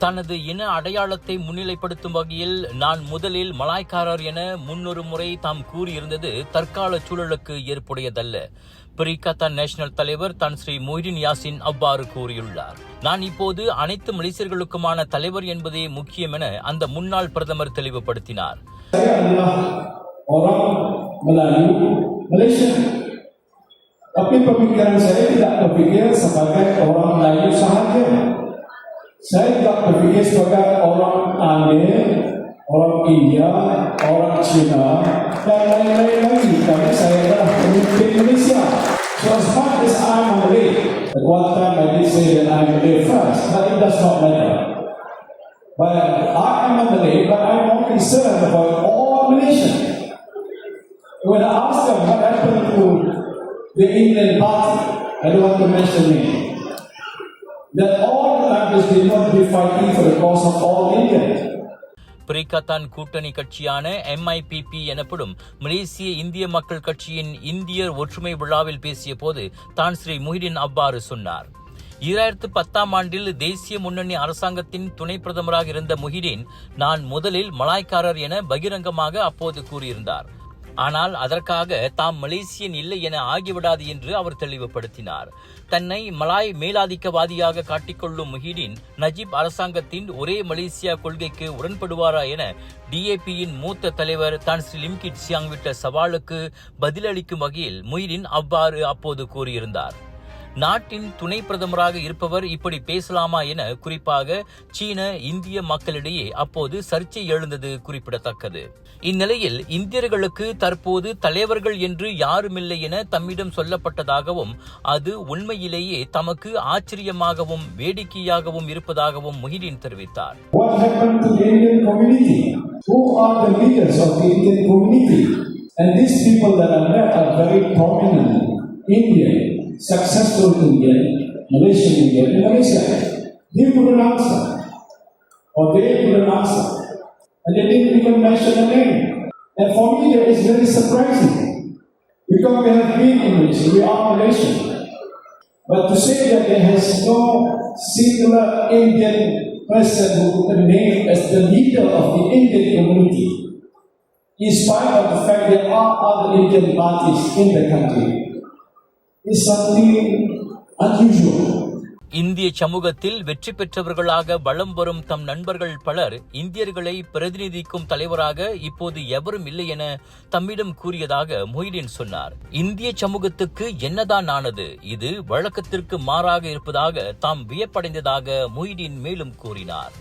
தனது இன அடையாளத்தை முன்னிலைப்படுத்தும் வகையில் நான் முதலில் மலாய்க்காரர் என முன்னொரு முறை தாம் கூறியிருந்தது தற்கால சூழலுக்கு ஏற்புடையதல்ல. பெரிக்கத்தான் நேஷனல் தலைவர் தான் ஸ்ரீ மொய்டின் யாசின் அவ்வாறு கூறியுள்ளார். நான் இப்போது அனைத்து மலேசியர்களுக்குமான தலைவர் என்பதே முக்கியம் என அந்த முன்னாள் பிரதமர் தெளிவுபடுத்தினார். Tapi pemikiran saya tidak berpikir sebagai orang Melayu sahaja. Saya tidak berpikir sebagai orang Anglia, orang India, orang Cina, dan lain-lain lagi. Karena saya adalah pemimpin Malaysia. So as much as I'm Malay, at one time I did say that I'm Malay first, but it does not matter. But I am a Malay, but I'm more concerned about all Malaysians. When I ask them what happened to the Indian party, I don't want to mention it, that all the countries did not be fighting for the cause of all Indians. பெரிக்கத்தான் கூட்டணி கட்சியான MIPP எனப்படும் மலேசிய இந்திய மக்கள் கட்சியின் இந்தியர் ஒற்றுமை விழாவில் பேசிய போது தான் ஸ்ரீ மொய்டின் அவ்வாறு சொன்னார். 2010ஆம் ஆண்டில் தேசிய முன்னணி அரசாங்கத்தின் துணை பிரதமராக இருந்த மொய்டின் நான் முதலில் மலாய்க்காரர் என பகிரங்கமாக அப்போது கூறியிருந்தார். ஆனால் அதற்காக தாம் மலேசியன் இல்லை என ஆகிவிடாது என்று அவர் தெளிவுபடுத்தினார். தன்னை மலாய் மேலாதிக்கவாதியாக காட்டிக்கொள்ளும் முஹிடின் நஜீப் அரசாங்கத்தின் ஒரே மலேசியா கொள்கைக்கு உடன்படுவாரா என DAP-யின் மூத்த தலைவர் தான் ஸ்ரீ லிம் கிட் சியாங் விட்ட சவாலுக்கு பதிலளிக்கும் வகையில் முஹிடின் அவ்வாறு அப்போது கூறியிருந்தார். நாட்டின் துணை பிரதமராக இருப்பவர் இப்படி பேசலாமா என குறிப்பாக சீன இந்திய மக்களிடையே அப்போது சர்ச்சை எழுந்தது குறிப்பிடத்தக்கது. இந்நிலையில் இந்தியர்களுக்கு தற்போது தலைவர்கள் என்று யாருமில்லை என தம்மிடம் சொல்லப்பட்டதாகவும் அது உண்மையிலேயே தமக்கு ஆச்சரியமாகவும் வேடிக்கையாகவும் இருப்பதாகவும் முஹிடின் தெரிவித்தார். What happened to the Indian community? Who are the leaders of the Indian community? And these people that are there are very prominent Indian, successful Indian, Malaysian Indian in Malaysia. They couldn't answer. Or they couldn't answer. And they didn't even mention the name. And for me that is very surprising. Because we have been in Malaysia, we are Malaysian. But to say that there has no singular Indian person who can name as the leader of the Indian community, in spite of the fact there are other Indian parties in the country, is something unusual. இந்திய சமூகத்தில் வெற்றி பெற்றவர்களாக வலம் வரும் தம் நண்பர்கள் பலர் இந்தியர்களை பிரதிநிதிக்கும் தலைவராக இப்போது எவரும் இல்லை என தம்மிடம் கூறியதாக மொய்டின் சொன்னார். இந்திய சமூகத்துக்கு என்னதான் ஆனது? இது வழக்கத்திற்கு மாறாக இருப்பதாக தாம் வியப்படைந்ததாக மொய்டின் மேலும் கூறினார்.